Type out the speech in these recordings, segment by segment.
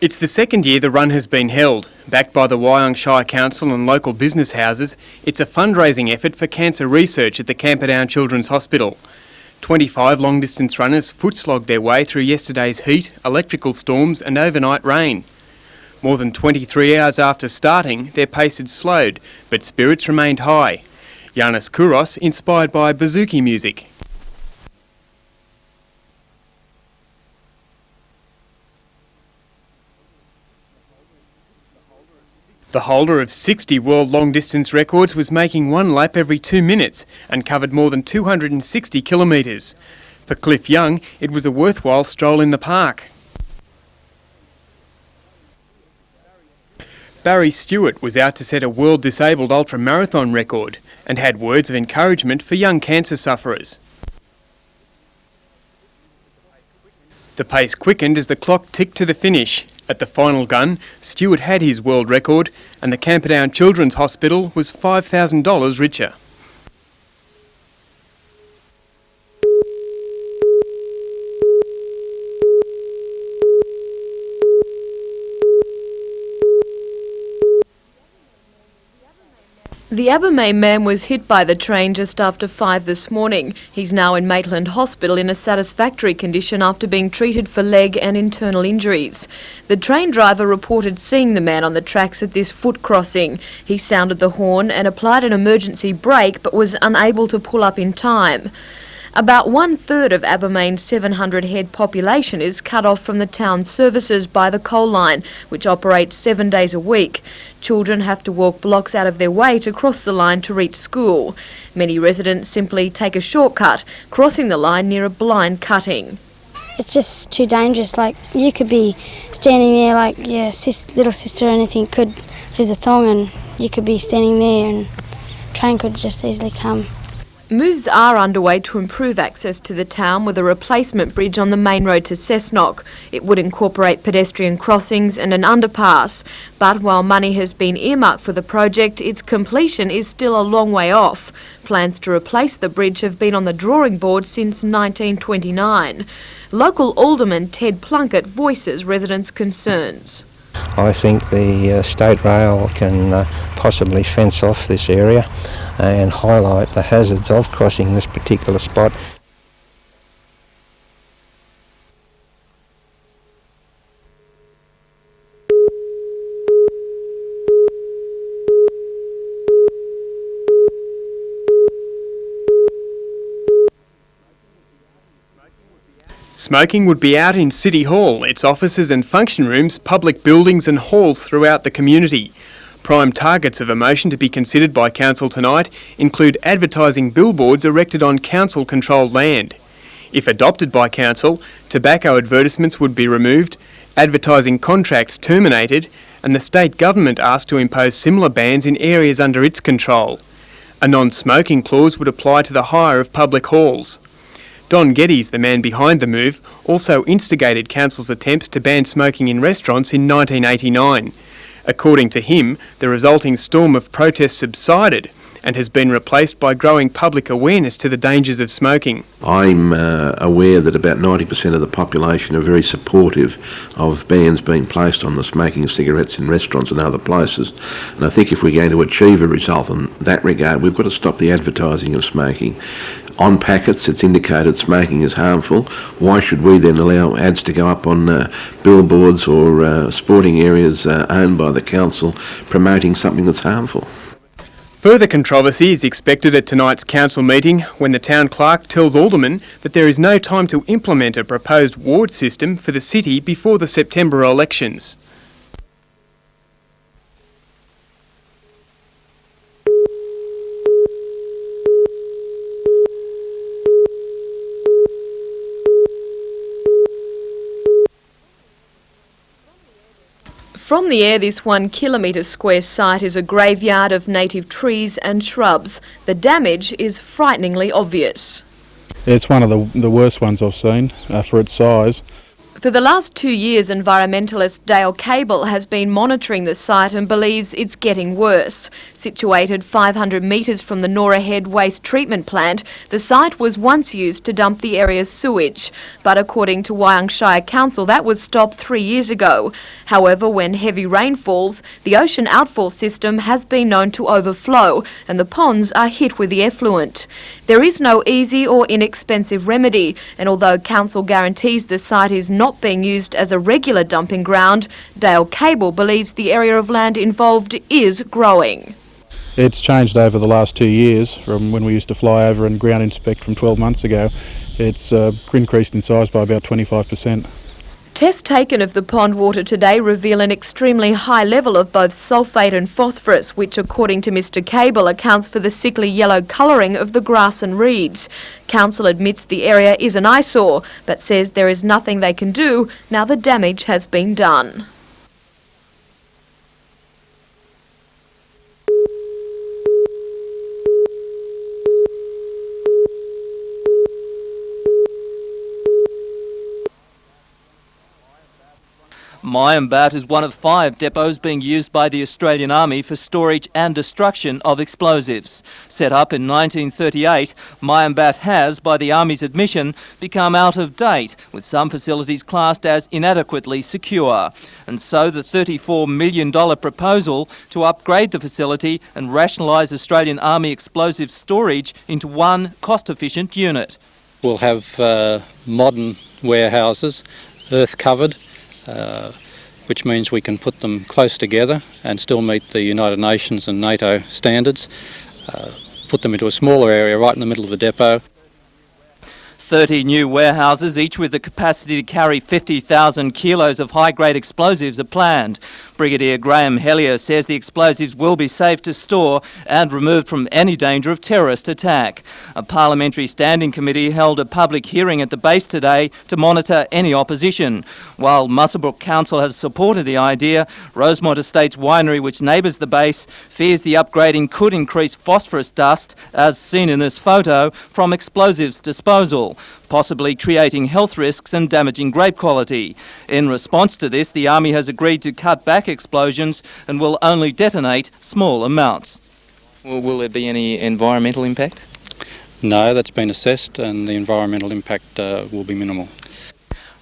It's the second year the run has been held. Backed by the Wyong Shire Council and local business houses, it's a fundraising effort for cancer research at the Camperdown Children's Hospital. 25 long-distance runners foot-slogged their way through yesterday's heat, electrical storms and overnight rain. More than 23 hours after starting, their pace had slowed, but spirits remained high. Yanis Kouros inspired by bouzouki music. The holder of 60 world long-distance records was making one lap every 2 minutes and covered more than 260 kilometres. For Cliff Young, it was a worthwhile stroll in the park. Barry Stewart was out to set a world disabled ultra-marathon record and had words of encouragement for young cancer sufferers. The pace quickened as the clock ticked to the finish. At the final gun, Stewart had his world record and the Camperdown Children's Hospital was $5,000 richer. The Abermain man was hit by the train just after 5 this morning. He's now in Maitland Hospital in a satisfactory condition after being treated for leg and internal injuries. The train driver reported seeing the man on the tracks at this foot crossing. He sounded the horn and applied an emergency brake but was unable to pull up in time. About 1/3 of Abermain's 700-head population is cut off from the town's services by the coal line, which operates 7 days a week. Children have to walk blocks out of their way to cross the line to reach school. Many residents simply take a shortcut, crossing the line near a blind cutting. It's just too dangerous. Like, you could be standing there, like your little sister or anything could lose a thong and you could be standing there and a train could just easily come. Moves are underway to improve access to the town with a replacement bridge on the main road to Cessnock. It would incorporate pedestrian crossings and an underpass. But while money has been earmarked for the project, its completion is still a long way off. Plans to replace the bridge have been on the drawing board since 1929. Local Alderman Ted Plunkett voices residents' concerns. I think the State Rail can possibly fence off this area and highlight the hazards of crossing this particular spot. Smoking would be out in City Hall, its offices and function rooms, public buildings and halls throughout the community. Prime targets of a motion to be considered by Council tonight include advertising billboards erected on Council-controlled land. If adopted by Council, tobacco advertisements would be removed, advertising contracts terminated, and the state government asked to impose similar bans in areas under its control. A non-smoking clause would apply to the hire of public halls. Don Geddes, the man behind the move, also instigated Council's attempts to ban smoking in restaurants in 1989. According to him, the resulting storm of protests subsided and has been replaced by growing public awareness to the dangers of smoking. I'm aware that about 90% of the population are very supportive of bans being placed on the smoking of cigarettes in restaurants and other places. And I think if we're going to achieve a result in that regard, we've got to stop the advertising of smoking. On packets it's indicated smoking is harmful. Why should we then allow ads to go up on billboards or sporting areas owned by the council promoting something that's harmful? Further controversy is expected at tonight's council meeting when the town clerk tells aldermen that there is no time to implement a proposed ward system for the city before the September elections. From the air, this 1 kilometre square site is a graveyard of native trees and shrubs. The damage is frighteningly obvious. It's one of the worst ones I've seen for its size. For the last 2 years, environmentalist Dale Cable has been monitoring the site and believes it's getting worse. Situated 500 metres from the Nora Head waste treatment plant, the site was once used to dump the area's sewage. But according to Wyong Shire Council, that was stopped 3 years ago. However, when heavy rain falls, the ocean outfall system has been known to overflow and the ponds are hit with the effluent. There is no easy or inexpensive remedy, and although Council guarantees the site is not being used as a regular dumping ground, Dale Cable believes the area of land involved is growing. It's changed over the last 2 years from when we used to fly over and ground inspect from 12 months ago. It's increased in size by about 25%. Tests taken of the pond water today reveal an extremely high level of both sulphate and phosphorus, which according to Mr Cable accounts for the sickly yellow colouring of the grass and reeds. Council admits the area is an eyesore, but says there is nothing they can do now the damage has been done. Meyerbat is one of 5 depots being used by the Australian Army for storage and destruction of explosives. Set up in 1938, Meyerbat has, by the Army's admission, become out of date, with some facilities classed as inadequately secure. And so the $34 million proposal to upgrade the facility and rationalise Australian Army explosive storage into one cost-efficient unit. We'll have modern warehouses, earth-covered, which means we can put them close together and still meet the United Nations and NATO standards, put them into a smaller area right in the middle of the depot. 30 new warehouses, each with the capacity to carry 50,000 kilos of high-grade explosives, are planned. Brigadier Graham Hellier says the explosives will be safe to store and removed from any danger of terrorist attack. A parliamentary standing committee held a public hearing at the base today to monitor any opposition. While Muswellbrook Council has supported the idea, Rosemont Estates Winery, which neighbours the base, fears the upgrading could increase phosphorus dust, as seen in this photo, from explosives disposal, possibly creating health risks and damaging grape quality. In response to this, the Army has agreed to cut back explosions and will only detonate small amounts. Will there be any environmental impact? No, that's been assessed and the environmental impact will be minimal.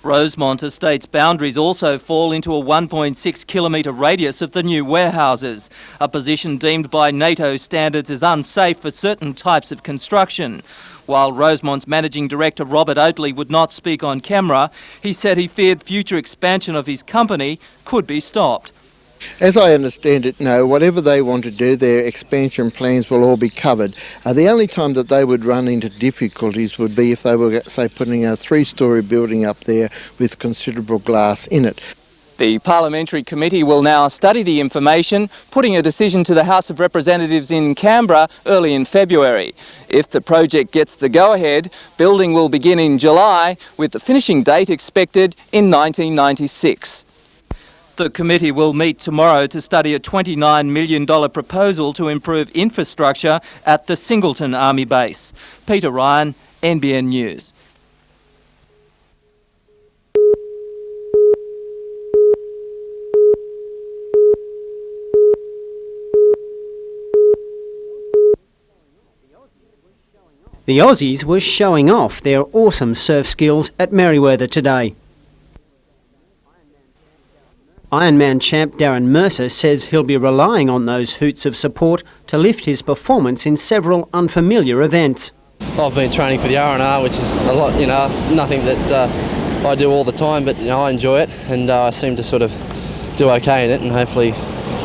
Rosemont Estate's boundaries also fall into a 1.6 kilometre radius of the new warehouses, a position deemed by NATO standards as unsafe for certain types of construction. While Rosemont's Managing Director Robert Oatley would not speak on camera, he said he feared future expansion of his company could be stopped. As I understand it, no, whatever they want to do, their expansion plans will all be covered. The only time that they would run into difficulties would be if they were, say, putting a 3-storey building up there with considerable glass in it. The Parliamentary Committee will now study the information, putting a decision to the House of Representatives in Canberra early in February. If the project gets the go-ahead, building will begin in July, with the finishing date expected in 1996. The committee will meet tomorrow to study a $29 million proposal to improve infrastructure at the Singleton Army Base. Peter Ryan, NBN News. The Aussies were showing off their awesome surf skills at Merewether today. Ironman champ Darren Mercer says he'll be relying on those hoots of support to lift his performance in several unfamiliar events. I've been training for the R&R, which is a lot, nothing that I do all the time, but I enjoy it and I seem to sort of do okay in it, and hopefully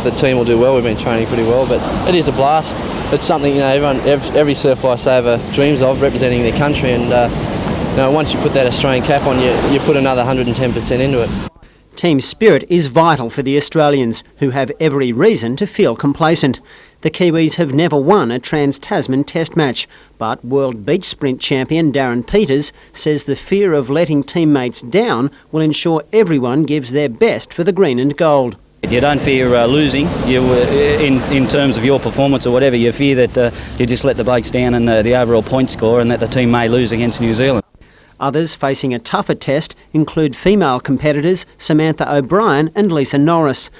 the team will do well. We've been training pretty well, but it is a blast. It's something every surf lifesaver dreams of, representing their country, and once you put that Australian cap on, you put another 110% into it. Team spirit is vital for the Australians, who have every reason to feel complacent. The Kiwis have never won a Trans-Tasman Test match, but World Beach Sprint champion Darren Peters says the fear of letting teammates down will ensure everyone gives their best for the green and gold. You don't fear losing. In terms of your performance or whatever, you fear that you just let the blokes down in the overall point score and that the team may lose against New Zealand. Others facing a tougher test include female competitors Samantha O'Brien and Lisa Norris.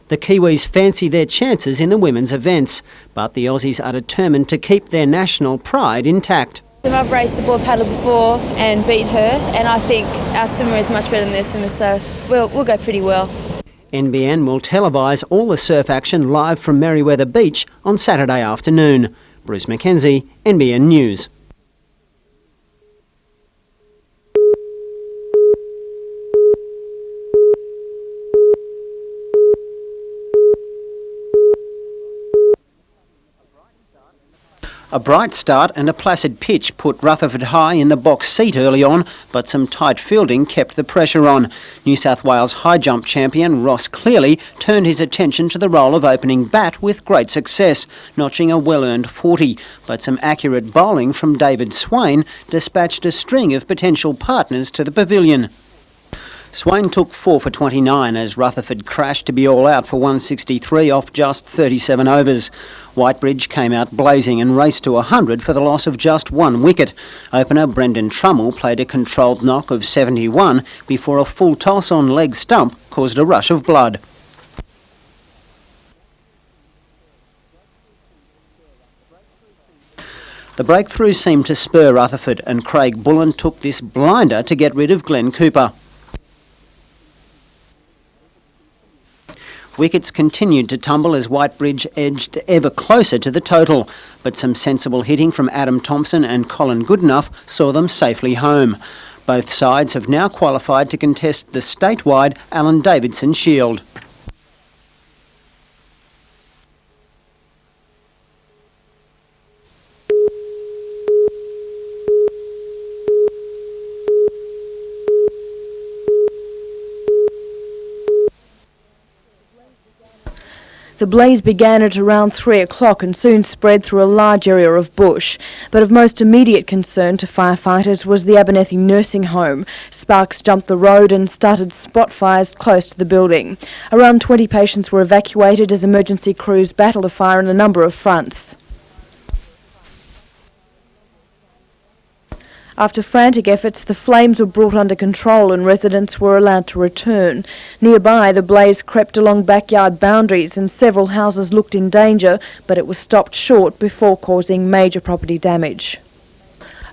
The Kiwis fancy their chances in the women's events, but the Aussies are determined to keep their national pride intact. I've raced the board paddle before and beat her, and I think our swimmer is much better than their swimmer, so we'll go pretty well. NBN will televise all the surf action live from Merewether Beach on Saturday afternoon. Bruce Mackenzie, NBN News. A bright start and a placid pitch put Rutherford high in the box seat early on, but some tight fielding kept the pressure on. New South Wales high jump champion Ross Clearly turned his attention to the role of opening bat with great success, notching a well-earned 40. But some accurate bowling from David Swain dispatched a string of potential partners to the pavilion. Swain took 4 for 29 as Rutherford crashed to be all out for 163 off just 37 overs. Whitebridge came out blazing and raced to 100 for the loss of just 1 wicket. Opener Brendan Trummell played a controlled knock of 71 before a full toss on leg stump caused a rush of blood. The breakthrough seemed to spur Rutherford, and Craig Bullen took this blinder to get rid of Glenn Cooper. Wickets continued to tumble as Whitebridge edged ever closer to the total, but some sensible hitting from Adam Thompson and Colin Goodenough saw them safely home. Both sides have now qualified to contest the statewide Allen Davidson Shield. The blaze began at around 3 o'clock and soon spread through a large area of bush. But of most immediate concern to firefighters was the Abernethy nursing home. Sparks jumped the road and started spot fires close to the building. Around 20 patients were evacuated as emergency crews battled the fire on a number of fronts. After frantic efforts, the flames were brought under control and residents were allowed to return. Nearby, the blaze crept along backyard boundaries and several houses looked in danger, but it was stopped short before causing major property damage.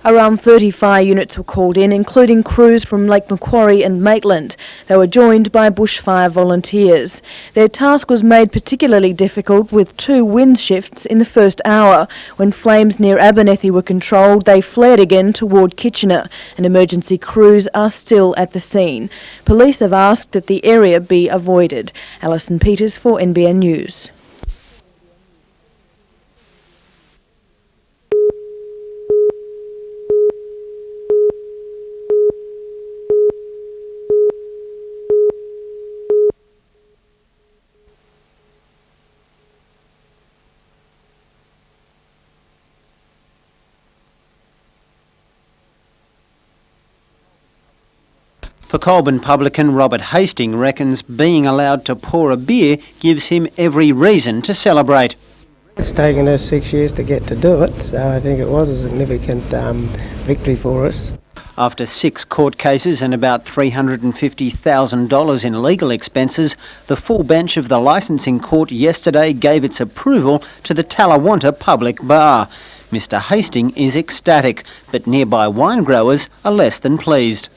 Around 30 fire units were called in, including crews from Lake Macquarie and Maitland. They were joined by bushfire volunteers. Their task was made particularly difficult with 2 wind shifts in the first hour. When flames near Abernethy were controlled, they flared again toward Kitchener, and emergency crews are still at the scene. Police have asked that the area be avoided. Alison Peters for NBN News. For Colburn publican Robert Hastings reckons being allowed to pour a beer gives him every reason to celebrate. It's taken us 6 years to get to do it, so I think it was a significant victory for us. After 6 court cases and about $350,000 in legal expenses, the full bench of the licensing court yesterday gave its approval to the Talawanta Public Bar. Mr Hastings is ecstatic, but nearby wine growers are less than pleased.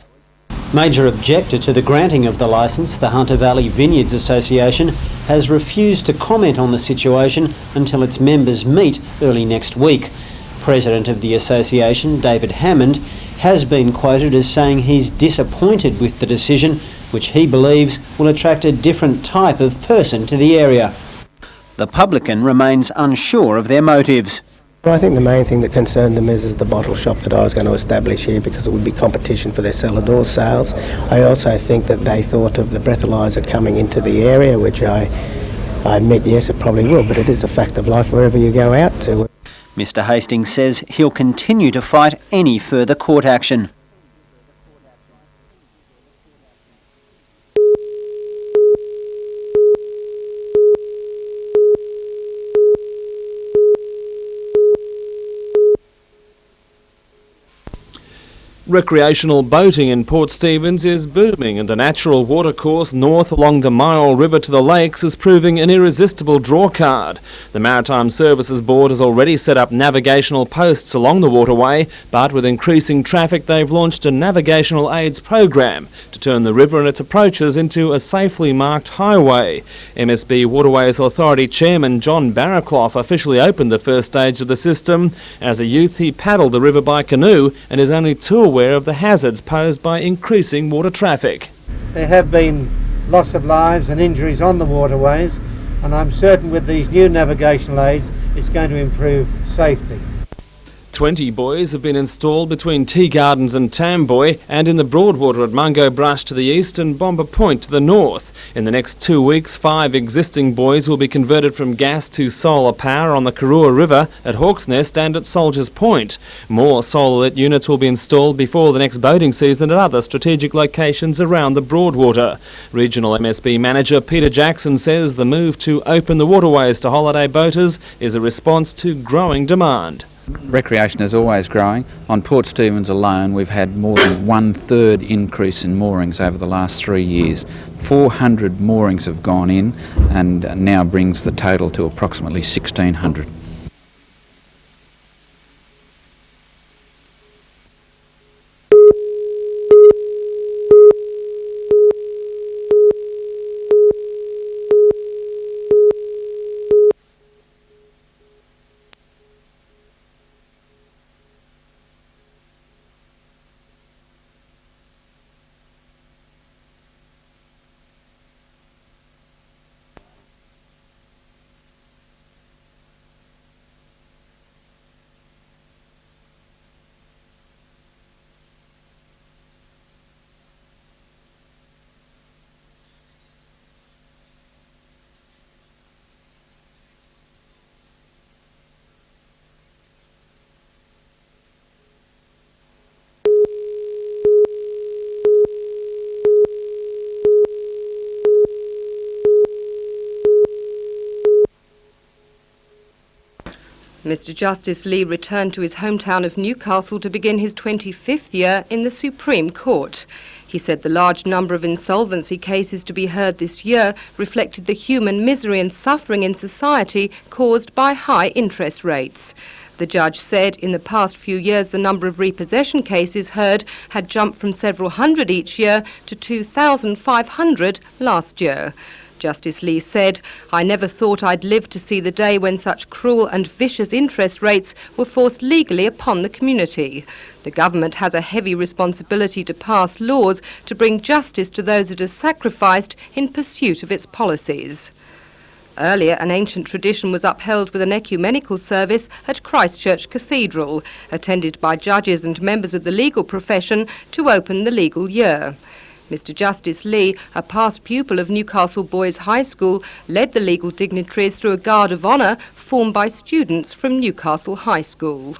Major objector to the granting of the licence, the Hunter Valley Vineyards Association, has refused to comment on the situation until its members meet early next week. President of the association, David Hammond, has been quoted as saying he's disappointed with the decision, which he believes will attract a different type of person to the area. The publican remains unsure of their motives. I think the main thing that concerned them is the bottle shop that I was going to establish here, because it would be competition for their cellar door sales. I also think that they thought of the breathalyser coming into the area, which I admit, yes, it probably will, but it is a fact of life wherever you go out to. Mr Hastings says he'll continue to fight any further court action. Recreational boating in Port Stephens is booming, and the natural watercourse north along the Myall River to the lakes is proving an irresistible drawcard. The Maritime Services Board has already set up navigational posts along the waterway, but with increasing traffic they've launched a navigational aids program to turn the river and its approaches into a safely marked highway. MSB Waterways Authority Chairman John Barraclough officially opened the first stage of the system. As a youth he paddled the river by canoe and is only too aware of the hazards posed by increasing water traffic. There have been loss of lives and injuries on the waterways, and I'm certain with these new navigational aids it's going to improve safety. 20 buoys have been installed between Tea Gardens and Tamboy and in the Broadwater at Mungo Brush to the east and Bomber Point to the north. In the next 2 weeks, 5 existing buoys will be converted from gas to solar power on the Karua River at Hawk's Nest and at Soldiers Point. More solar-lit units will be installed before the next boating season at other strategic locations around the Broadwater. Regional MSB manager Peter Jackson says the move to open the waterways to holiday boaters is a response to growing demand. Recreation is always growing. On Port Stephens alone, we've had more than 1/3 increase in moorings over the last 3 years. 400 moorings have gone in and now brings the total to approximately 1,600. Mr Justice Lee returned to his hometown of Newcastle to begin his 25th year in the Supreme Court. He said the large number of insolvency cases to be heard this year reflected the human misery and suffering in society caused by high interest rates. The judge said in the past few years the number of repossession cases heard had jumped from several hundred each year to 2,500 last year. Justice Lee said, "I never thought I'd live to see the day when such cruel and vicious interest rates were forced legally upon the community. The government has a heavy responsibility to pass laws to bring justice to those it has sacrificed in pursuit of its policies." Earlier, an ancient tradition was upheld with an ecumenical service at Christchurch Cathedral, attended by judges and members of the legal profession to open the legal year. Mr Justice Lee, a past pupil of Newcastle Boys High School, led the legal dignitaries through a guard of honour formed by students from Newcastle High School.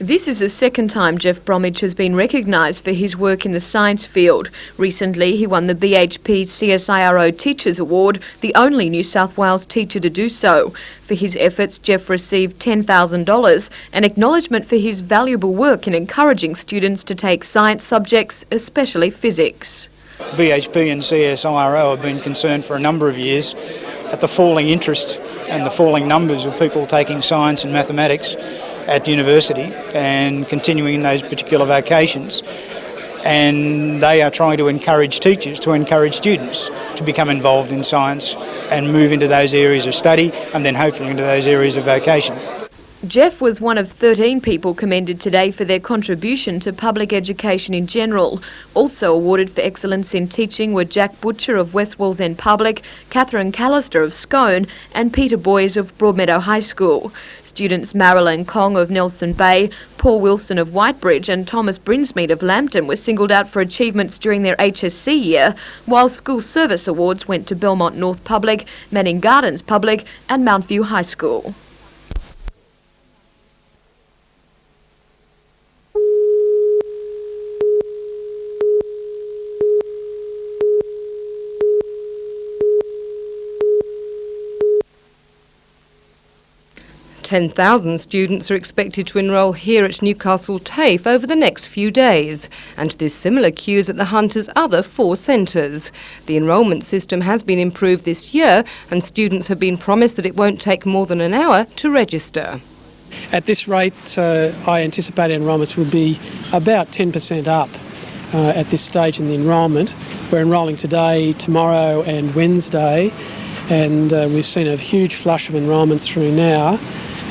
This is the second time Jeff Bromwich has been recognised for his work in the science field. Recently, he won the BHP CSIRO Teachers Award, the only New South Wales teacher to do so. For his efforts, Jeff received $10,000, an acknowledgement for his valuable work in encouraging students to take science subjects, especially physics. BHP and CSIRO have been concerned for a number of years at the falling interest and the falling numbers of people taking science and mathematics at university and continuing in those particular vocations. And they are trying to encourage teachers, to encourage students to become involved in science and move into those areas of study and then hopefully into those areas of vocation. Jeff was one of 13 people commended today for their contribution to public education in general. Also awarded for excellence in teaching were Jack Butcher of West Wallsend Public, Catherine Callister of Scone and Peter Boys of Broadmeadow High School. Students Marilyn Kong of Nelson Bay, Paul Wilson of Whitebridge and Thomas Brinsmead of Lambton were singled out for achievements during their HSC year, while school service awards went to Belmont North Public, Manning Gardens Public and Mount View High School. 10,000 students are expected to enrol here at Newcastle TAFE over the next few days, and there's similar queues at the Hunter's other 4 centres. The enrolment system has been improved this year, and students have been promised that it won't take more than an hour to register. At this rate, I anticipate enrolments will be about 10% up at this stage in the enrolment. We're enrolling today, tomorrow and Wednesday, and we've seen a huge flush of enrolments through now,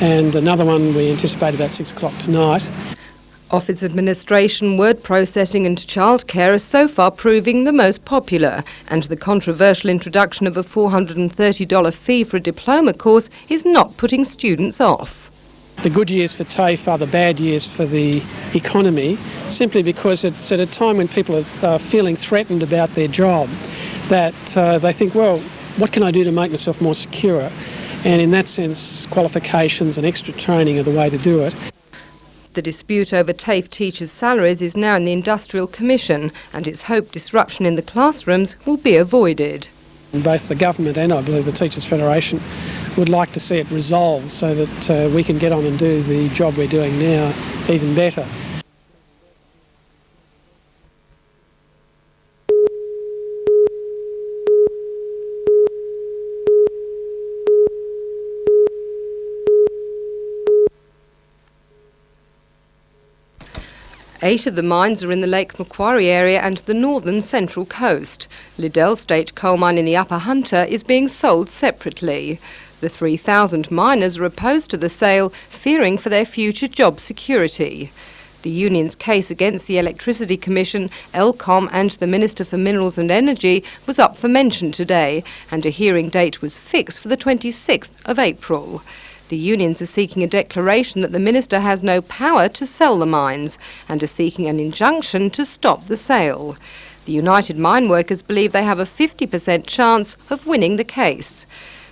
and another one we anticipate about 6 o'clock tonight. Office administration, word processing and childcare are so far proving the most popular, and the controversial introduction of a $430 fee for a diploma course is not putting students off. The good years for TAFE are the bad years for the economy, simply because it's at a time when people are feeling threatened about their job, that they think, well, what can I do to make myself more secure? And in that sense, qualifications and extra training are the way to do it. The dispute over TAFE teachers' salaries is now in the Industrial Commission, and it's hoped disruption in the classrooms will be avoided. Both the government and I believe the Teachers' Federation would like to see it resolved so that we can get on and do the job we're doing now even better. Eight of the mines are in the Lake Macquarie area and the northern central coast. Liddell State coal mine in the Upper Hunter is being sold separately. The 3,000 miners are opposed to the sale, fearing for their future job security. The union's case against the Electricity Commission, ELCOM and the Minister for Minerals and Energy was up for mention today, and a hearing date was fixed for the 26th of April. The unions are seeking a declaration that the minister has no power to sell the mines and are seeking an injunction to stop the sale. The United Mine Workers believe they have a 50% chance of winning the case.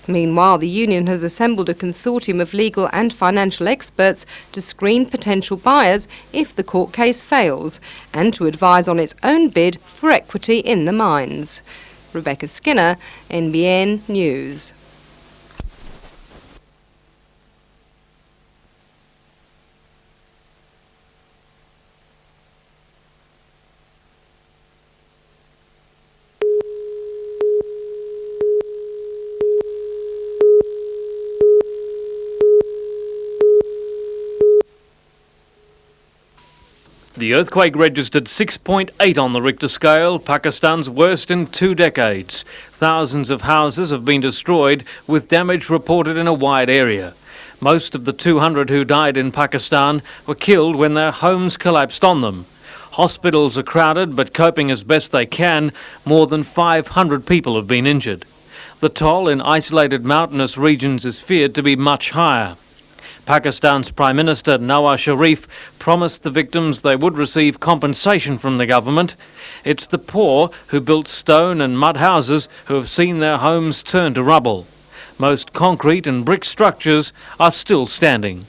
Meanwhile, the union has assembled a consortium of legal and financial experts to screen potential buyers if the court case fails and to advise on its own bid for equity in the mines. Rebecca Skinner, NBN News. The earthquake registered 6.8 on the Richter scale, Pakistan's worst in 2 decades. Thousands of houses have been destroyed, with damage reported in a wide area. Most of the 200 who died in Pakistan were killed when their homes collapsed on them. Hospitals are crowded, but coping as best they can. More than 500 people have been injured. The toll in isolated mountainous regions is feared to be much higher. Pakistan's Prime Minister Nawaz Sharif promised the victims they would receive compensation from the government. It's the poor who built stone and mud houses who have seen their homes turn to rubble. Most concrete and brick structures are still standing.